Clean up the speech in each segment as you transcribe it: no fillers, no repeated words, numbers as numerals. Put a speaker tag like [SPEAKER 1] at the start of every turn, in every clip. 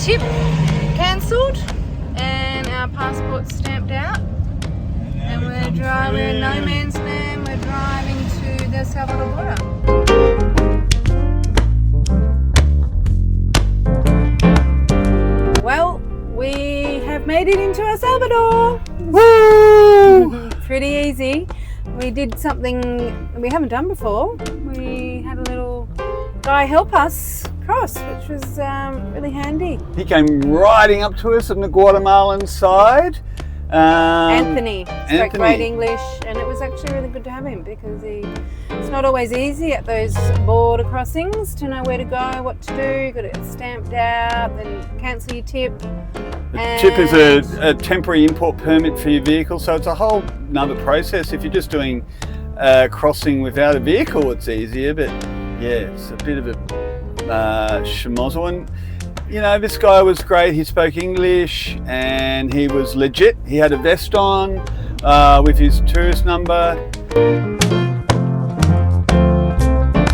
[SPEAKER 1] tip cancelled and our passports stamped out. And we're driving no man's land, we're driving to the Salvador border. Well, we have made it into El Salvador. Woo! Pretty easy. We did something we haven't done before. We had a little guy help us cross, which was really handy.
[SPEAKER 2] He came riding up to us on the Guatemalan side.
[SPEAKER 1] Anthony spoke great English, and it was actually really good to have him because it's not always easy at those border crossings to know where to go, what to do. You've got to get it stamped out, then cancel your tip.
[SPEAKER 2] The tip is a temporary import permit for your vehicle, so it's a whole another process. If you're just doing crossing without a vehicle, it's easier, but yeah, it's a bit of a schmozzle. And you know, this guy was great. He spoke English and he was legit. He had a vest on with his tourist number.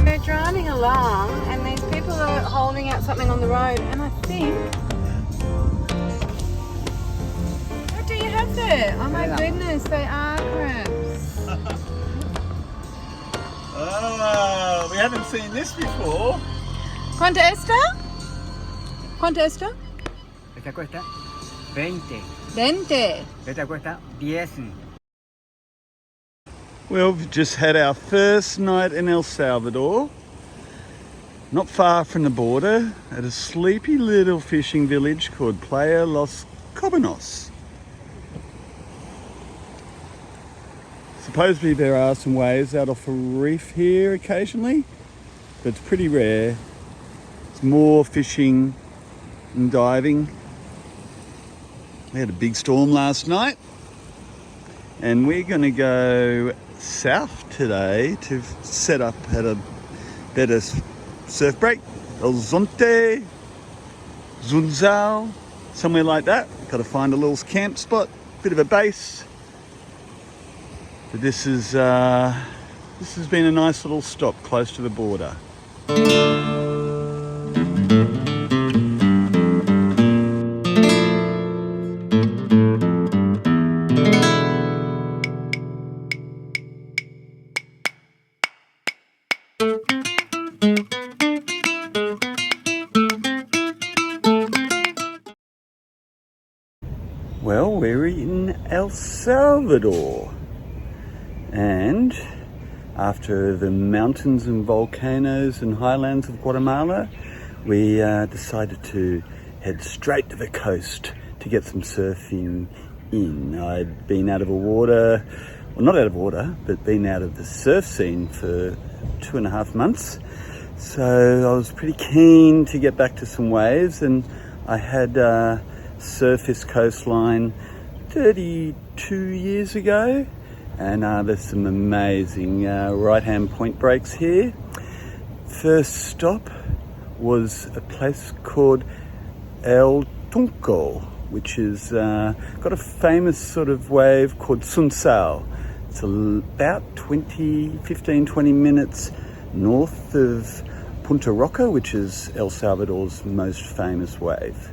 [SPEAKER 1] They're driving along and these people are holding out something on the road, and I think... What do you have there? Oh my goodness, they are crabs.
[SPEAKER 2] Oh, we haven't seen this before.
[SPEAKER 1] ¿Cuánto está? ¿Cuánto está?
[SPEAKER 3] Esta cuesta 20.
[SPEAKER 1] 20.
[SPEAKER 3] Esta cuesta 10.
[SPEAKER 2] Well, we've just had our first night in El Salvador, not far from the border, at a sleepy little fishing village called Playa Los Cobblestones. Supposedly there are some waves out off a reef here occasionally, but it's pretty rare. It's more fishing and diving. We had a big storm last night and we're going to go south today to set up at a better surf break. El Zonte, Zunzal, somewhere like that. Got to find a little camp spot, bit of a base. But this has been a nice little stop close to the border. Well, we're in El Salvador, and after the mountains and volcanoes and highlands of Guatemala, we decided to head straight to the coast to get some surfing in. I'd been out of the water, well, not out of water, but been out of the surf scene for 2.5 months. So I was pretty keen to get back to some waves, and I had surfed this coastline 32 years ago, and there's some amazing right-hand point breaks here. First stop was a place called El Tunco, which is got a famous sort of wave called Sunsao. It's about 15-20 minutes north of Punta Roca, which is El Salvador's most famous wave.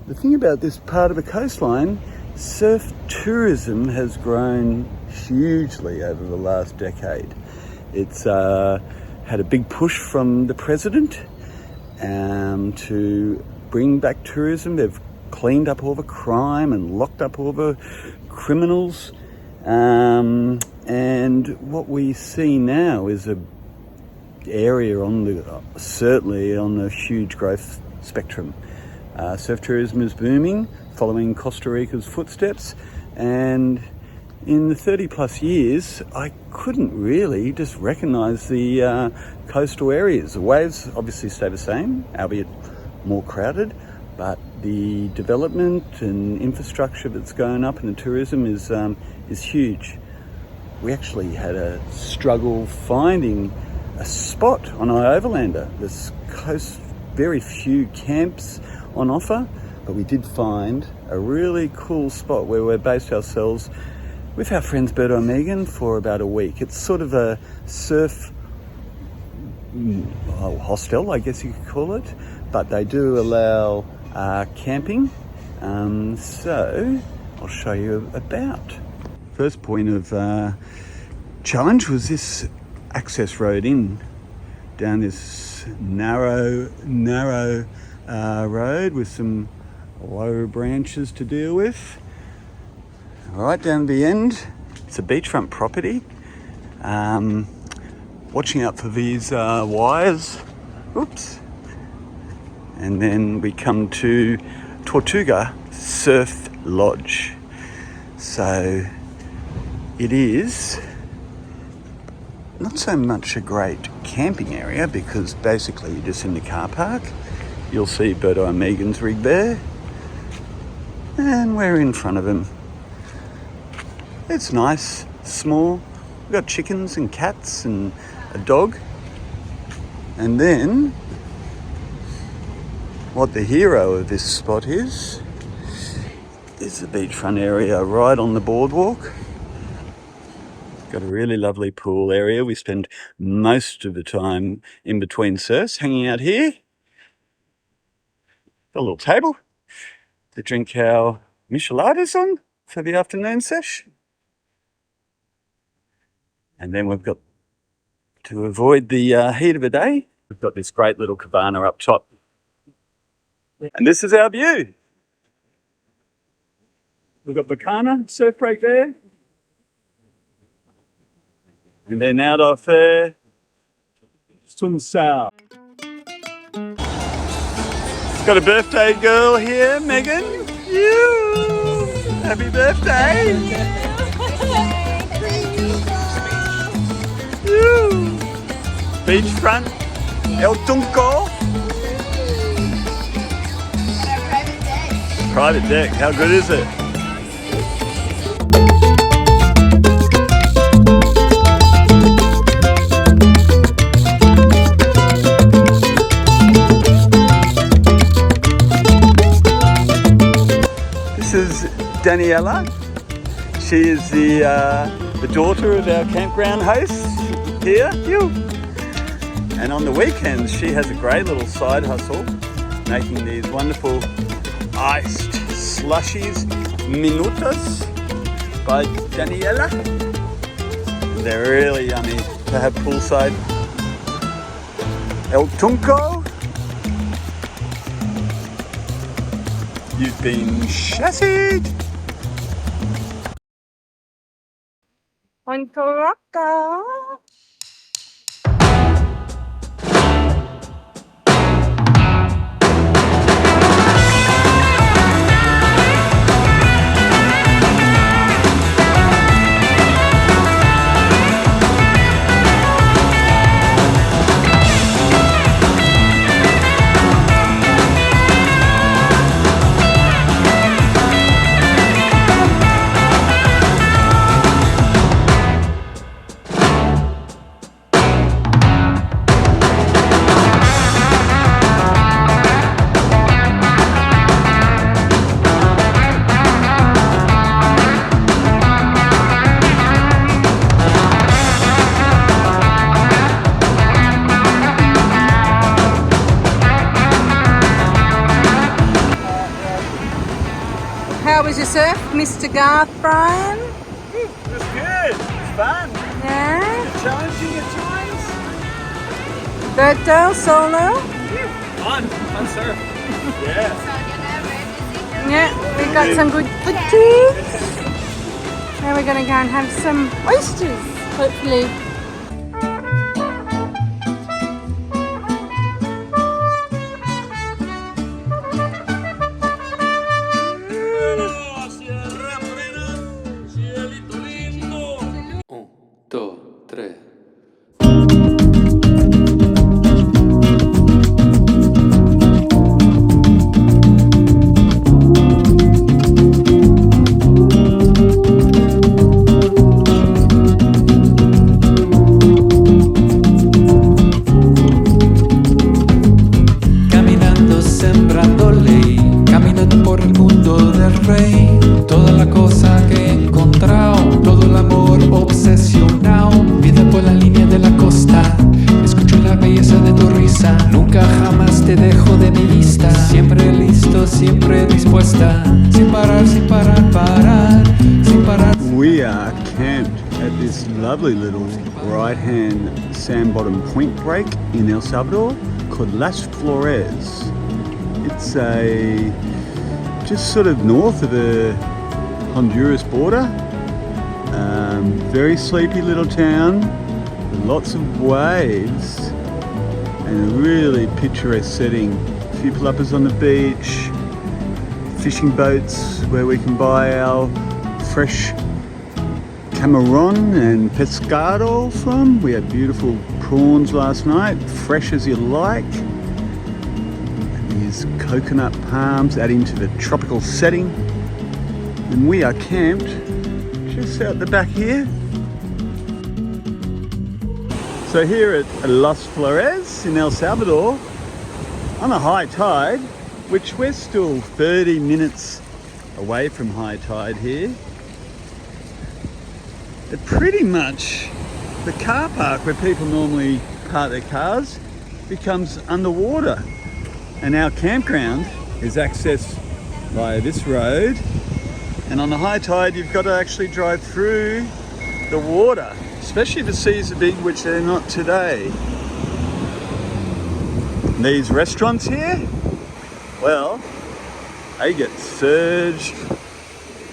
[SPEAKER 2] The thing about this part of the coastline, surf tourism has grown hugely over the last decade. It's had a big push from the president to bring back tourism. They've cleaned up all the crime and locked up all the criminals. And what we see now is a area certainly on the huge growth spectrum. Surf tourism is booming, following Costa Rica's footsteps, and in the 30 plus years I couldn't really just recognise the coastal areas. The waves obviously stay the same, albeit more crowded, but the development and infrastructure that's going up in the tourism is huge. We actually had a struggle finding a spot on our overlander. This coast, very few camps on offer, but we did find a really cool spot where we're based ourselves with our friends Beto and Megan for about a week. It's sort of a surf hostel, I guess you could call it, but they do allow camping. So I'll show you about. First point of challenge was this access road in down this narrow road with some low branches to deal with. Right down the end, it's a beachfront property. Watching out for these wires. Oops. And then we come to Tortuga Surf Lodge. So it is not so much a great camping area because basically you're just in the car park. You'll see Beto and Megan's rig there. And we're in front of them. It's nice, small. We've got chickens and cats and a dog. And then what the hero of this spot is the beachfront area right on the boardwalk. Got a really lovely pool area. We spend most of the time in between surfs hanging out here. Got a little table to drink our Micheladas on for the afternoon sesh. And then we've got, to avoid the heat of the day, we've got this great little cabana up top. And this is our view. We've got Bacana surf break there. And then out off there, Sunsao. Got a birthday girl here, Megan. You! Happy birthday! You! Beachfront, El Tunco. Private deck, how good is it? This is Daniela. She is the daughter of our campground host here. And on the weekends, she has a great little side hustle, making these wonderful iced slushies, minutas by Daniela. They're really yummy to have poolside. El Tunco. You've been chassied.
[SPEAKER 1] Punta Roca. How was your surf, Mr. Garth Bryan?
[SPEAKER 2] It was good. It was fun.
[SPEAKER 1] Yeah.
[SPEAKER 2] Challenging at times.
[SPEAKER 1] Beto, solo?
[SPEAKER 3] Fun surf.
[SPEAKER 2] Yeah.
[SPEAKER 1] Yeah, we got some good footies. Now we're going to go and have some oysters, hopefully.
[SPEAKER 4] Nunca jamás te dejo de mi vida.
[SPEAKER 2] camped at this lovely little right-hand sand-bottom point break in El Salvador called Los Flores. It's just sort of north of the Honduras border. Very sleepy little town, with lots of waves and a really picturesque setting. A few pluppers on the beach, fishing boats where we can buy our fresh camarón and pescado from. We had beautiful prawns last night, fresh as you like. And these coconut palms adding to the tropical setting. And we are camped just out the back here. So here at Los Flores in El Salvador, on a high tide, which we're still 30 minutes away from high tide here. Pretty much the car park where people normally park their cars becomes underwater, and our campground is accessed via this road, and on the high tide you've got to actually drive through the water, especially if the seas are big, which they're not today. And these restaurants here, well, they get surged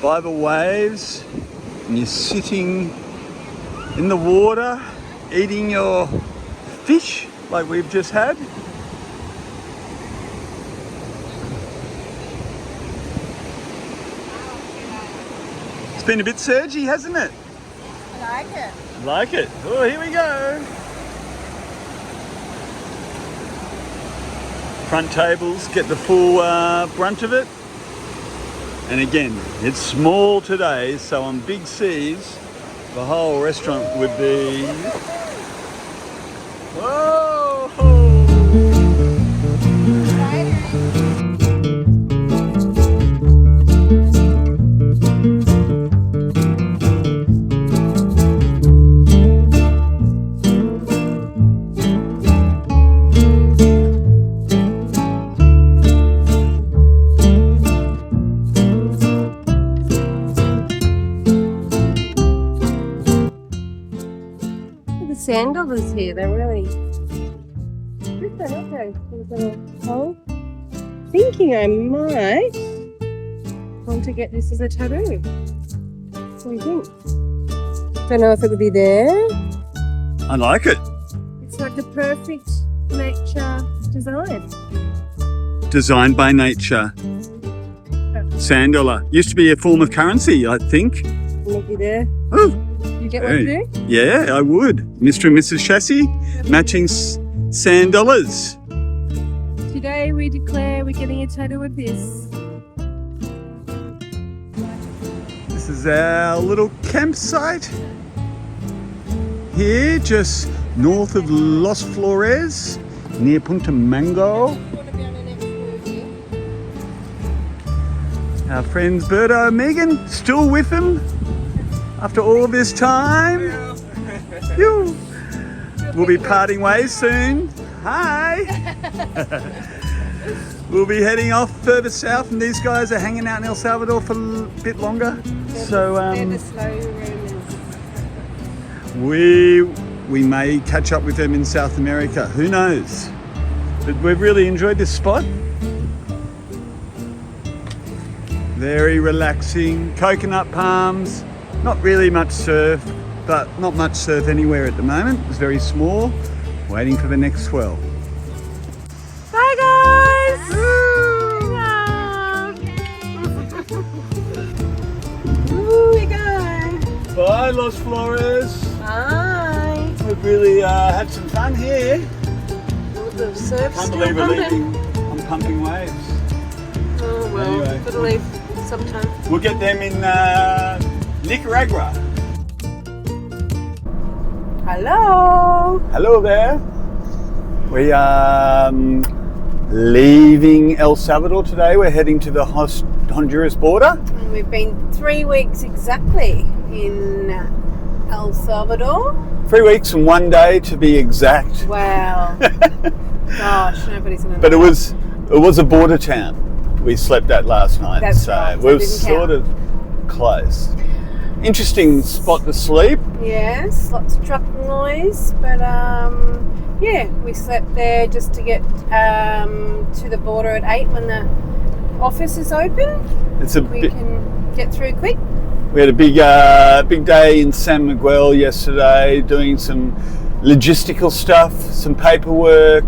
[SPEAKER 2] by the waves, and you're sitting in the water eating your fish like we've just had. It's been a bit surgy, hasn't it?
[SPEAKER 1] I like it.
[SPEAKER 2] Like it. Oh, here we go. Front tables get the full brunt of it. And again, it's small today, so on big seas, the whole restaurant would be... Whoa!
[SPEAKER 4] Sandals here, they're really different, aren't they? Thinking I might want to get this as a tattoo. What do you think? Don't know if it'll be there.
[SPEAKER 2] I like it.
[SPEAKER 4] It's like the perfect nature design.
[SPEAKER 2] Designed by nature. Sand dollar. Used to be a form of currency, I think.
[SPEAKER 4] Maybe there.
[SPEAKER 2] Oh.
[SPEAKER 4] You get one to do?
[SPEAKER 2] Yeah, I would. Mr. and Mrs. Chassis, matching sand dollars.
[SPEAKER 4] Today we declare we're getting a tattoo of this.
[SPEAKER 2] This is our little campsite here, just north of Los Flores, near Punta Mango. Our friends Beto and Megan, still with them after all this time. We'll be parting ways soon. Hi. We'll be heading off further south, and these guys are hanging out in El Salvador for a bit longer. So
[SPEAKER 4] they're the slow roomers.
[SPEAKER 2] we may catch up with them in South America. Who knows? But we've really enjoyed this spot. Very relaxing. Coconut palms. Not really much surf, but not much surf anywhere at the moment. It's very small. Waiting for the next swell.
[SPEAKER 1] Bye guys!
[SPEAKER 4] Ooh, we go.
[SPEAKER 2] Bye, Los Flores.
[SPEAKER 4] Bye.
[SPEAKER 2] We've really had some fun here.
[SPEAKER 4] The surf's
[SPEAKER 2] Can't
[SPEAKER 4] still
[SPEAKER 2] believe we're
[SPEAKER 4] pumping.
[SPEAKER 2] leaving on pumping waves.
[SPEAKER 4] Oh well,
[SPEAKER 2] Anyway.
[SPEAKER 4] gotta leave sometime.
[SPEAKER 2] We'll get them in Nicaragua.
[SPEAKER 1] Hello!
[SPEAKER 2] Hello there. We are leaving El Salvador today. We're heading to the Honduras border.
[SPEAKER 1] And we've been 3 weeks exactly in El Salvador.
[SPEAKER 2] 3 weeks and 1 day to be exact.
[SPEAKER 1] Wow. Gosh, nobody's gonna know.
[SPEAKER 2] But it was a border town we slept at last night.
[SPEAKER 1] That's
[SPEAKER 2] so
[SPEAKER 1] right, so
[SPEAKER 2] we
[SPEAKER 1] it
[SPEAKER 2] were
[SPEAKER 1] didn't
[SPEAKER 2] sort
[SPEAKER 1] count.
[SPEAKER 2] of close. interesting spot to sleep.
[SPEAKER 1] Yes, lots of truck noise, but yeah, we slept there just to get to the border at 8 when the office is open. We can get through quick.
[SPEAKER 2] We had a big day in San Miguel yesterday, doing some logistical stuff, some paperwork,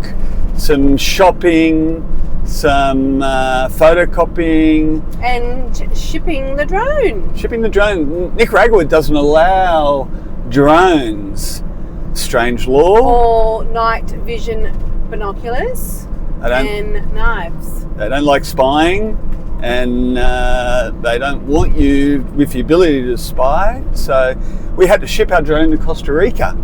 [SPEAKER 2] some shopping, some photocopying.
[SPEAKER 1] And shipping the drone.
[SPEAKER 2] Nicaragua doesn't allow drones. Strange law.
[SPEAKER 1] Or night vision binoculars and knives.
[SPEAKER 2] They don't like spying, and they don't want you with the ability to spy. So we had to ship our drone to Costa Rica.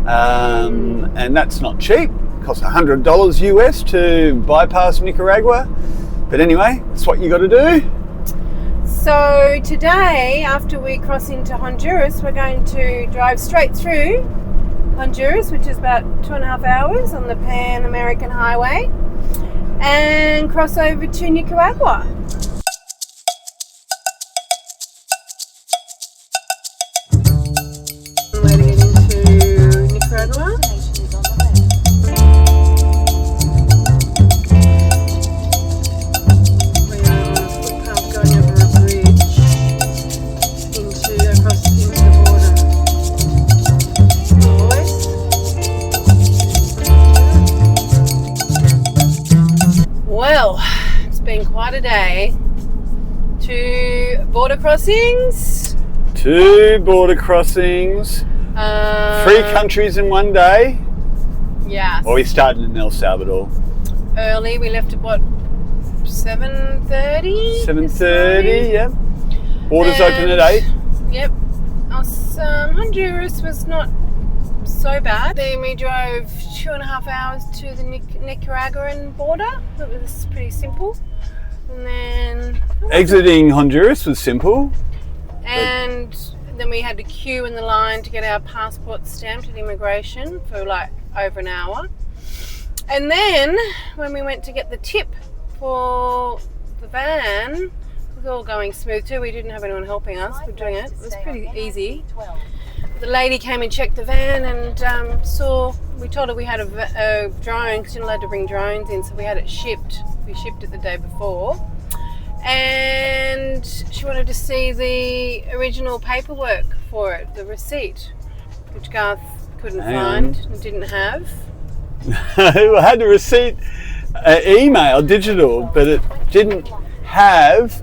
[SPEAKER 2] And that's not cheap. It costs $100 US to bypass Nicaragua. But anyway, that's what you got to do.
[SPEAKER 1] So today, after we cross into Honduras, we're going to drive straight through Honduras, which is about 2.5 hours on the Pan American Highway, and cross over to Nicaragua. Letting it into Nicaragua. Well, it's been quite a day. 2 border crossings.
[SPEAKER 2] 2 border crossings. 3 countries in one day.
[SPEAKER 1] Yes.
[SPEAKER 2] Well, we started in El Salvador.
[SPEAKER 1] Early. We left at what? 7:30.
[SPEAKER 2] 7:30. Yep. Borders open at 8.
[SPEAKER 1] Yep. Honduras was not so bad. Then we drove 2.5 hours to the Nicaraguan border. It was pretty simple. And then
[SPEAKER 2] exiting Honduras was simple.
[SPEAKER 1] And then we had to queue in the line to get our passports stamped at immigration for like over an hour. And then when we went to get the tip for the van, it was all going smooth too. We didn't have anyone helping us with doing it. It was pretty easy. The lady came and checked the van and we told her we had a drone because you're not allowed to bring drones in, so we had it shipped. We shipped it the day before. And she wanted to see the original paperwork for it, the receipt, which Garth couldn't find and didn't have.
[SPEAKER 2] I had the receipt, email, digital, but it didn't have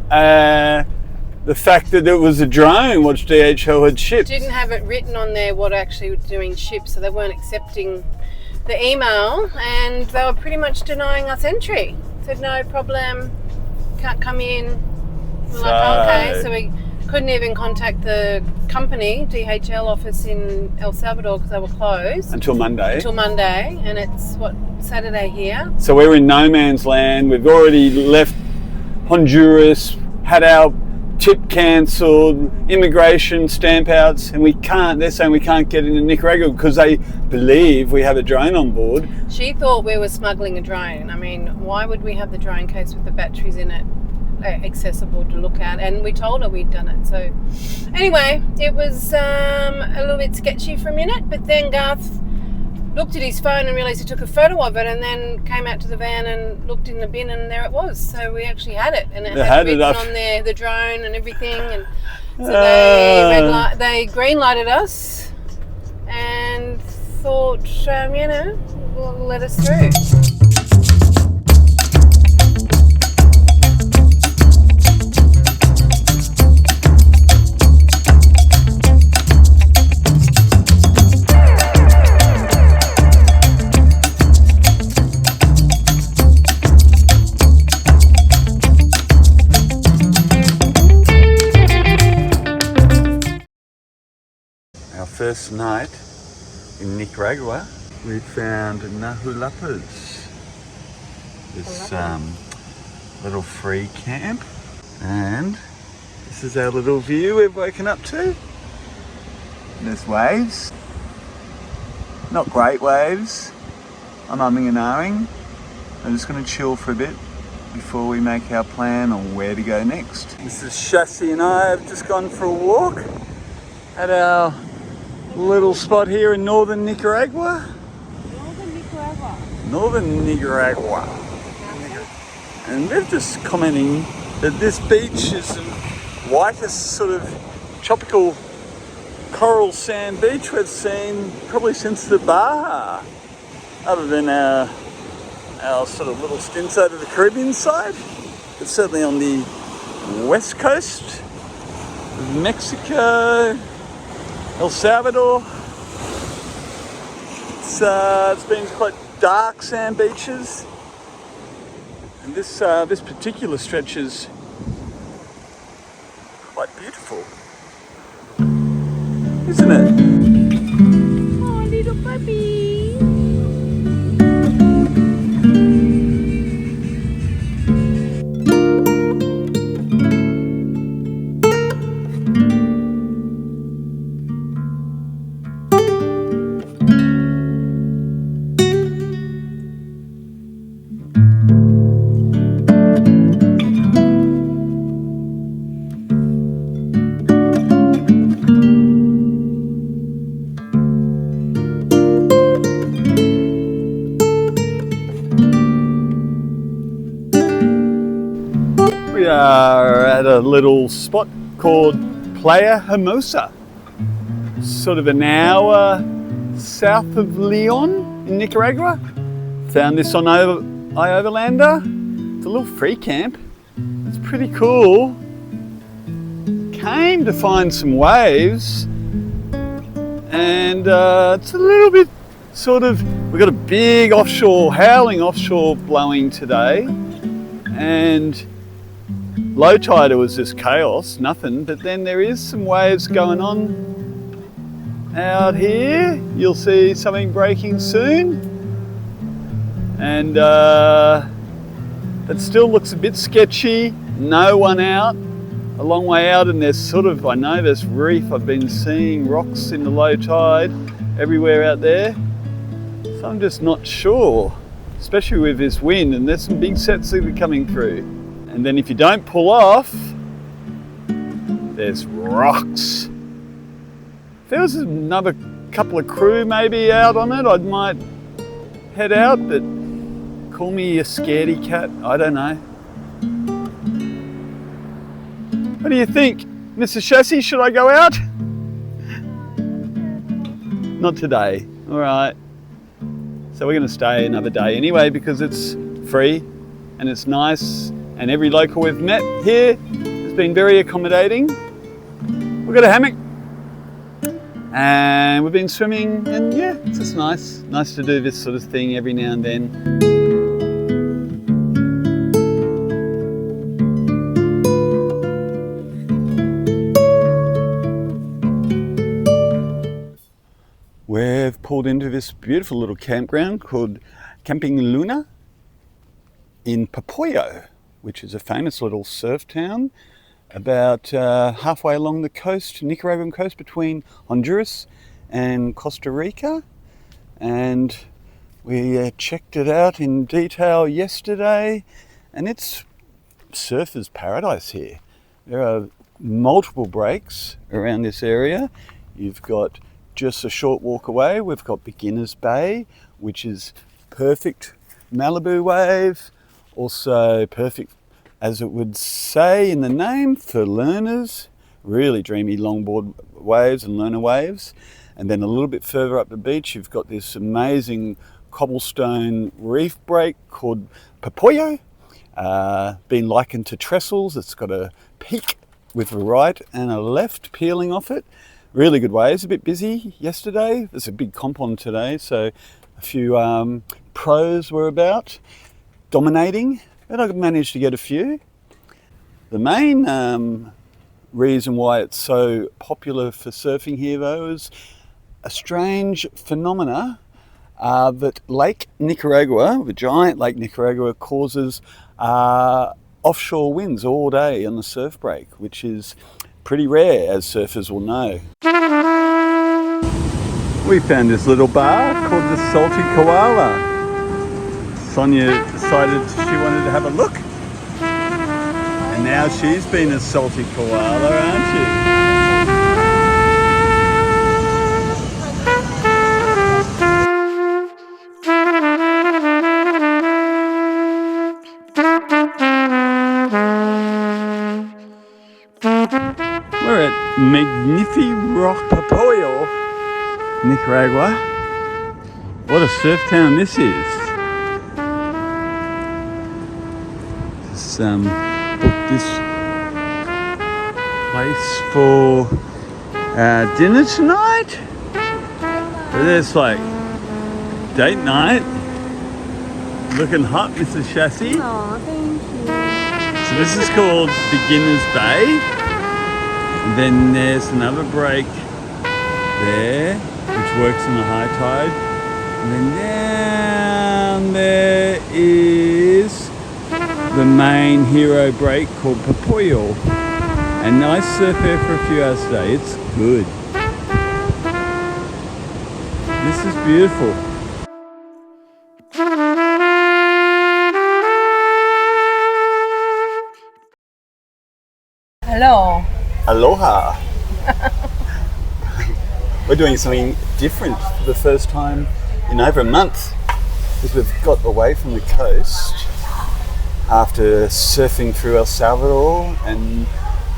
[SPEAKER 2] the fact that it was a drone which DHL had shipped.
[SPEAKER 1] Didn't have it written on there what actually was doing ship, so they weren't accepting the email, and they were pretty much denying us entry. Said no problem, can't come in. We're like, okay, so we couldn't even contact the company, DHL office in El Salvador, because they were closed.
[SPEAKER 2] Until Monday,
[SPEAKER 1] and it's Saturday here.
[SPEAKER 2] So we're in no man's land. We've already left Honduras, had our tip cancelled, immigration stamp outs, and they're saying we can't get into Nicaragua because they believe we have a drone on board.
[SPEAKER 1] She thought we were smuggling a drone. I mean, why would we have the drone case with the batteries in it accessible to look at? And we told her we'd done it. So anyway, it was a little bit sketchy for a minute, but then Garth looked at his phone and realised he took a photo of it, and then came out to the van and looked in the bin, and there it was. So we actually had it, and it had written on there the drone and everything. And so they green lighted us and thought, will let us through.
[SPEAKER 2] First night in Nicaragua, we found Nahulapas, this little free camp, and this is our little view we've woken up to. And there's waves, not great waves. I'm umming and ahhing. I'm just going to chill for a bit before we make our plan on where to go next. Mrs. Chassis and I have just gone for a walk at our little spot here in northern Nicaragua. Northern Nicaragua. And they're just commenting that this beach is the whitest sort of tropical coral sand beach we've seen probably since the Baja, other than our sort of little stints over the Caribbean side, but certainly on the west coast of Mexico, El Salvador. It's been quite dark sand beaches, and this particular stretch is quite beautiful, isn't it?
[SPEAKER 1] Oh, little puppy.
[SPEAKER 2] We are at a little spot called Playa Hermosa, sort of an hour south of Leon in Nicaragua. Found this on iOverlander. It's a little free camp. It's pretty cool. Came to find some waves, and it's a little bit sort of, we've got a big offshore, howling offshore blowing today, and low tide, it was just chaos, nothing, but then there is some waves going on out here. You'll see something breaking soon, and it still looks a bit sketchy. No one out, a long way out, and there's sort of, I know there's reef, I've been seeing rocks in the low tide everywhere out there, so I'm just not sure, especially with this wind, and there's some big sets that are coming through. And then if you don't pull off, there's rocks. If there was another couple of crew maybe out on it, I might head out, but call me a scaredy cat, I don't know. What do you think, Mrs. Chassis? Should I go out? Not today, all right. So we're gonna stay another day anyway because it's free and it's nice. And every local we've met here has been very accommodating. We've got a hammock and we've been swimming, and yeah, it's just nice. Nice to do this sort of thing every now and then. We've pulled into this beautiful little campground called Camping Luna in Popoyo, which is a famous little surf town about halfway along the coast, Nicaraguan coast, between Honduras and Costa Rica. And we checked it out in detail yesterday, and it's surfer's paradise here. There are multiple breaks around this area. You've got just a short walk away, we've got Beginner's Bay, which is perfect Malibu wave. Also perfect, as it would say in the name, for learners. Really dreamy longboard waves and learner waves. And then a little bit further up the beach, you've got this amazing cobblestone reef break called Popoyo. Been likened to trestles. It's got a peak with a right and a left peeling off it. Really good waves. A bit busy yesterday. There's a big comp on today, so a few pros were about dominating, but I managed to get a few. The main reason why it's so popular for surfing here, though, is a strange phenomena that Lake Nicaragua, the giant Lake Nicaragua, causes offshore winds all day on the surf break, which is pretty rare, as surfers will know. We found this little bar called the Salty Koala. Sonia decided she wanted to have a look, And now she's been a salty koala, aren't you? We're at Popoyo, Nicaragua. What a surf town this is. Just booked this place for dinner tonight. There's like date night. Looking hot, Mrs. Chassis.
[SPEAKER 1] Oh, thank you.
[SPEAKER 2] So this is called Beginner's Bay. And then there's another break there, which works on the high tide. And then down there is the main hero break called Popoyo. And nice surf there for a few hours a day. It's good. This is beautiful.
[SPEAKER 1] Hello.
[SPEAKER 2] Aloha! We're doing something different for the first time in over a month, because we've got away from the coast after surfing through El Salvador and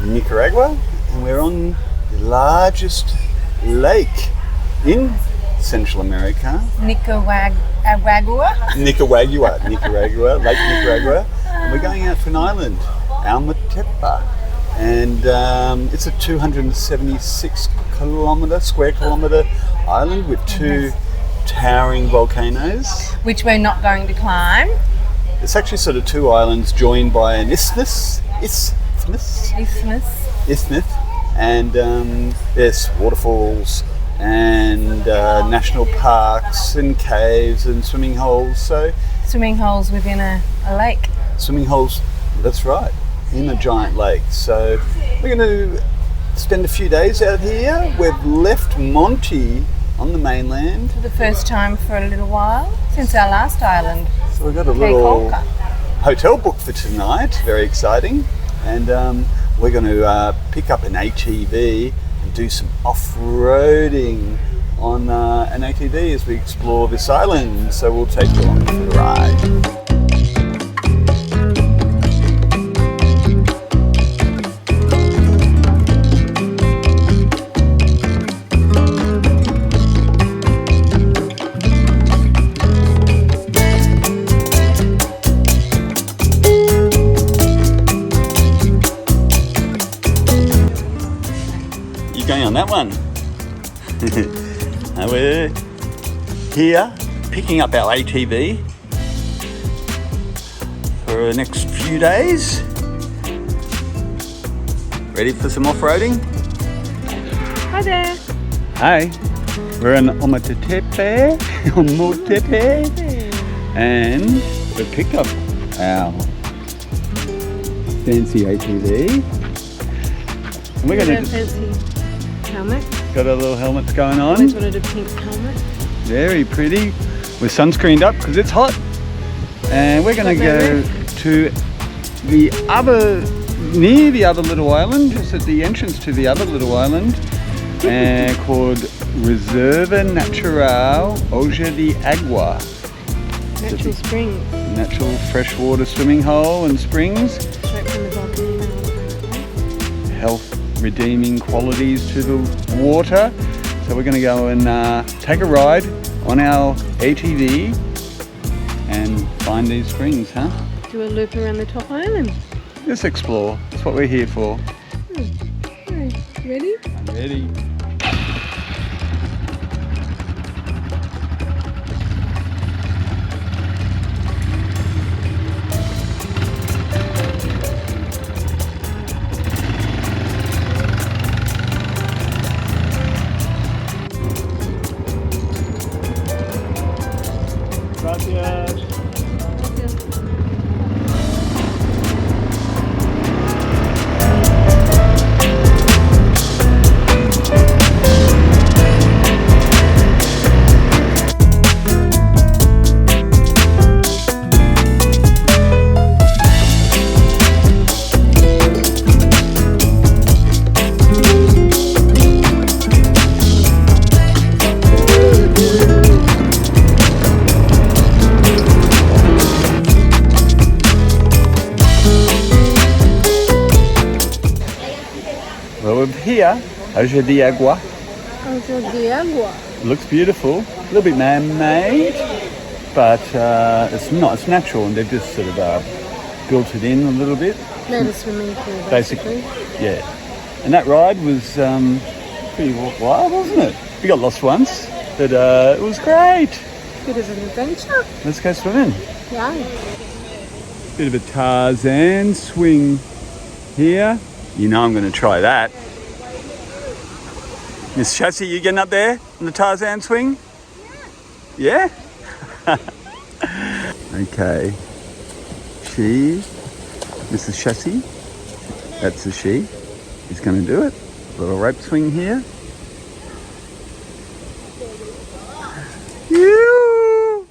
[SPEAKER 2] Nicaragua, and we're on the largest lake in Central America.
[SPEAKER 1] Nicaragua.
[SPEAKER 2] Nicaragua, Lake Nicaragua. And we're going out for an island, Almatepa. And it's a 276 square kilometre island with two towering volcanoes.
[SPEAKER 1] Which we're not going to climb.
[SPEAKER 2] It's actually sort of two islands joined by an isthmus. And there's waterfalls and national parks and caves and swimming holes. So
[SPEAKER 1] Swimming holes within a lake.
[SPEAKER 2] swimming holes, that's right, in a giant lake. So we're going to spend a few days out here. We've left Monty on the mainland.
[SPEAKER 1] For the first time for a little while, since our last island.
[SPEAKER 2] So we've got a little hotel booked for tonight, very exciting. And we're going to pick up an ATV and do some off-roading on an ATV as we explore this island. So we'll take you along for the ride. Going on that one. And we're here picking up our ATV for the next few days. Ready for some off-roading?
[SPEAKER 1] Hi there.
[SPEAKER 2] Hi, we're in Omotepe, and we picked up our fancy ATV. And we're going to
[SPEAKER 1] Helmet.
[SPEAKER 2] got our little helmets going on.
[SPEAKER 1] Always wanted a pink helmet.
[SPEAKER 2] Very pretty. We're sunscreened up because it's hot. And we're going to go to the other, near the other little island, just at the entrance to the other little island, called Reserva Natural Oja de Agua.
[SPEAKER 1] Natural springs.
[SPEAKER 2] Natural freshwater swimming hole and springs.
[SPEAKER 1] Straight from the volcano.
[SPEAKER 2] Health redeeming qualities to the water. So we're going to go and take a ride on our ATV and find these springs, huh?
[SPEAKER 1] Do a loop around the top island.
[SPEAKER 2] Let's explore. That's what we're here for.
[SPEAKER 1] Okay, ready?
[SPEAKER 2] I'm ready. Gracias. here, Ojo de Agua.
[SPEAKER 1] Ojo de Agua.
[SPEAKER 2] It looks beautiful, a little bit man-made, but it's not. It's natural, and they've just sort of built it in a little bit.
[SPEAKER 1] Made a swimming pool,
[SPEAKER 2] Basically, yeah. And that ride was pretty wild, wasn't it? We got lost once, but it was great.
[SPEAKER 1] Good as an adventure.
[SPEAKER 2] Let's go swimming.
[SPEAKER 1] Yeah.
[SPEAKER 2] Bit of a Tarzan swing here. You know I'm going to try that. Miss Chassis, you getting up there on the Tarzan swing? Yeah? Okay. She, Mrs. Chassis, that's a she, is going to do it. Little rope swing here. You.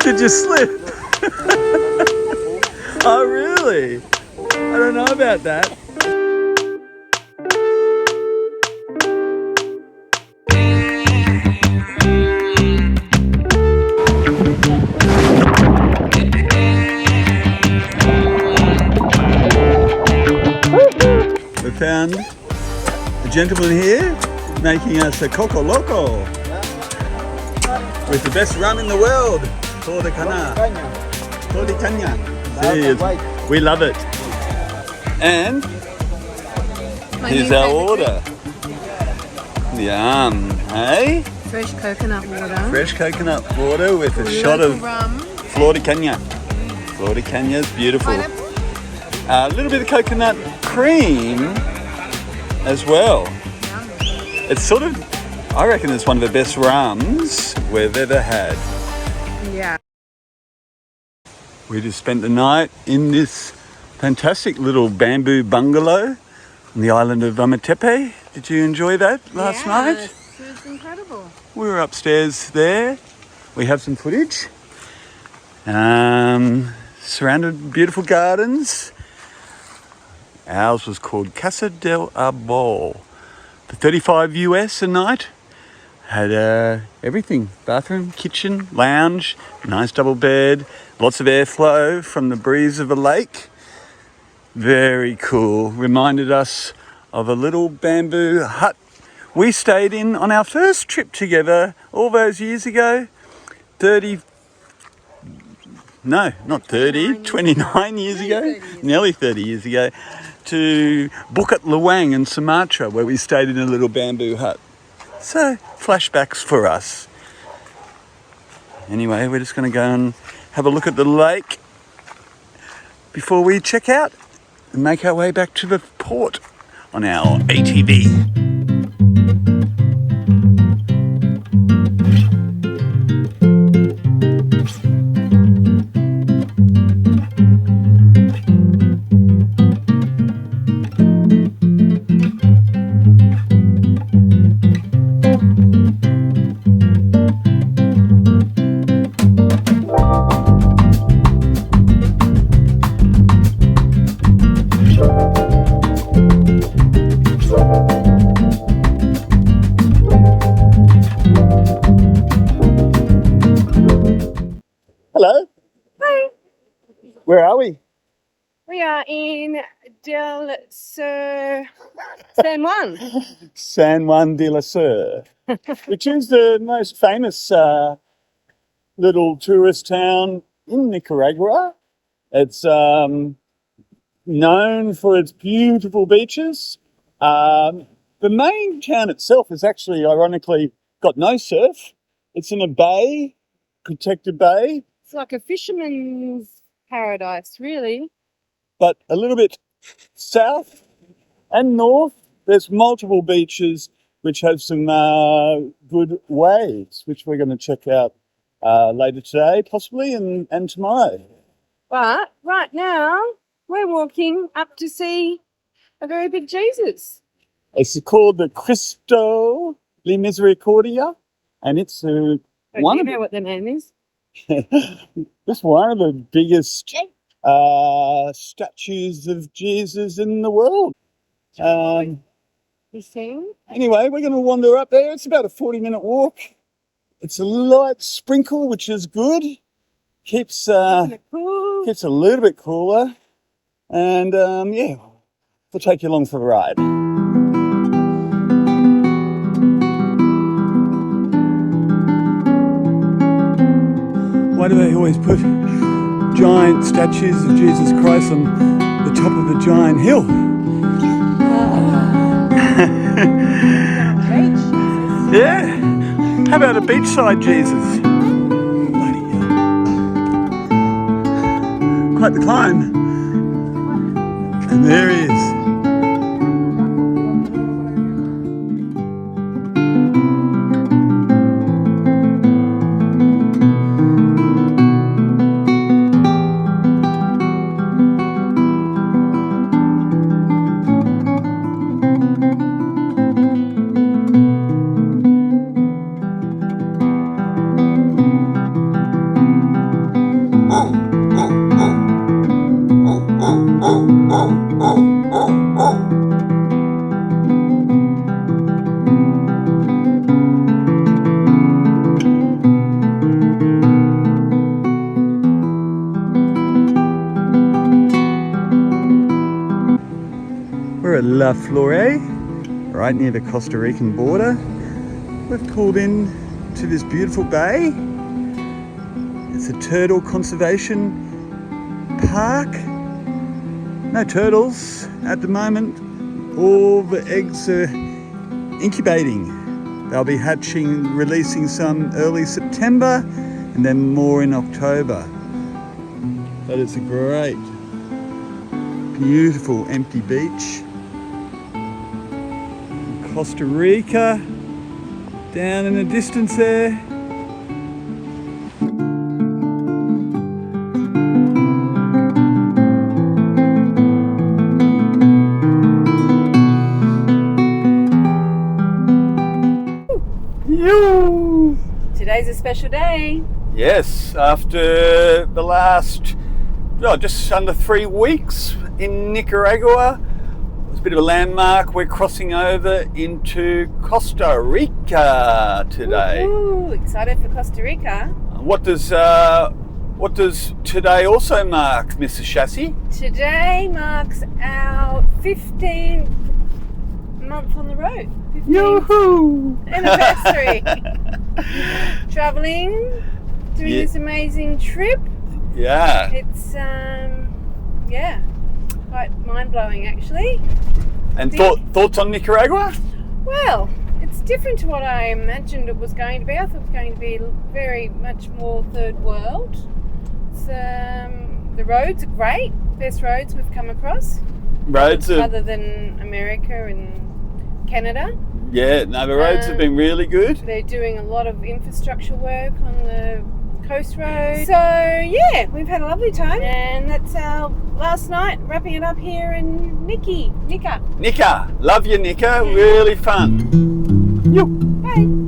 [SPEAKER 2] Did you slip? Oh, really? I don't know about that. We found a gentleman here making us a coco loco with the best rum in the world, Todicana. We love it. And here's our order. Yum, hey?
[SPEAKER 1] Fresh coconut water.
[SPEAKER 2] Fresh coconut water with a shot of
[SPEAKER 1] rum.
[SPEAKER 2] Flor de Caña. Flor de Caña is beautiful.
[SPEAKER 1] Pineapple.
[SPEAKER 2] A little bit of coconut cream as well.
[SPEAKER 1] Yum.
[SPEAKER 2] It's sort of, I reckon it's one of the best rums we've ever had.
[SPEAKER 1] Yeah.
[SPEAKER 2] We just spent the night in this fantastic little bamboo bungalow on the island of Amatepe. Did you enjoy that last night?
[SPEAKER 1] It was incredible.
[SPEAKER 2] We were upstairs there. We have some footage. Surrounded with beautiful gardens. Ours was called Casa del Arbol. For $35 US a night. Had everything. Bathroom, kitchen, lounge, nice double bed, lots of airflow from the breeze of a lake. Very cool. Reminded us of a little bamboo hut we stayed in on our first trip together all those years ago. 29 years ago, nearly 30 years ago, to Bukit Lawang in Sumatra, where we stayed in a little bamboo hut. So, flashbacks for us. Anyway, we're just going to go and have a look at the lake before we check out and make our way back to the port on our ATV. Hello.
[SPEAKER 1] Hi.
[SPEAKER 2] Where are we?
[SPEAKER 1] We are in San Juan.
[SPEAKER 2] San Juan de la Sur, which is the most famous little tourist town in Nicaragua. It's known for its beautiful beaches. The main town itself is actually, ironically, got no surf. It's in a bay, protected bay.
[SPEAKER 1] It's like a fisherman's paradise, really.
[SPEAKER 2] But a little bit south and north, there's multiple beaches which have some good waves, which we're going to check out later today, possibly, and tomorrow.
[SPEAKER 1] But right now, we're walking up to see a very big Jesus.
[SPEAKER 2] It's called the Cristo de Misericordia, and it's
[SPEAKER 1] Do
[SPEAKER 2] one
[SPEAKER 1] you
[SPEAKER 2] of
[SPEAKER 1] know what the name is?
[SPEAKER 2] it's one of the biggest statues of Jesus in the world.
[SPEAKER 1] You sing?
[SPEAKER 2] Anyway, we're going to wander up there. It's about a 40-minute walk. It's a light sprinkle, which is good. Keeps a little bit cooler. And yeah, we'll take you along for the ride. Why do they always put giant statues of Jesus Christ on the top of a giant hill? Yeah. How about a beachside Jesus? Bloody hell. Quite the climb. And there he is. We're at Los Flores, right near the Costa Rican border. We've pulled in to this beautiful bay. It's a turtle conservation park. No turtles at the moment. All the eggs are incubating. They'll be hatching, releasing some early September and then more in October. But it's a great, beautiful empty beach. Costa Rica, down in the distance there. Yo!
[SPEAKER 1] Today's a special day.
[SPEAKER 2] Yes, after the last, just under 3 weeks in Nicaragua. It's a bit of a landmark. We're crossing over into Costa Rica today.
[SPEAKER 1] Ooh, excited for Costa Rica.
[SPEAKER 2] What does today also mark, Mrs. Chassis?
[SPEAKER 1] Today marks our 15th month on the road. 15th
[SPEAKER 2] Yoo-hoo!
[SPEAKER 1] anniversary. Traveling, doing this amazing trip.
[SPEAKER 2] Yeah.
[SPEAKER 1] It's quite mind-blowing actually.
[SPEAKER 2] And thoughts on Nicaragua?
[SPEAKER 1] Well, it's different to what I imagined it was going to be. I thought it was going to be very much more third world. It's, the roads are great, best roads we've come across. Other than America and Canada.
[SPEAKER 2] Yeah, no, the roads have been really good.
[SPEAKER 1] They're doing a lot of infrastructure work on the coast road. So yeah, we've had a lovely time, and that's our last night, wrapping it up here in Nica.
[SPEAKER 2] Nica, love you, Nica. Really fun.
[SPEAKER 1] Bye.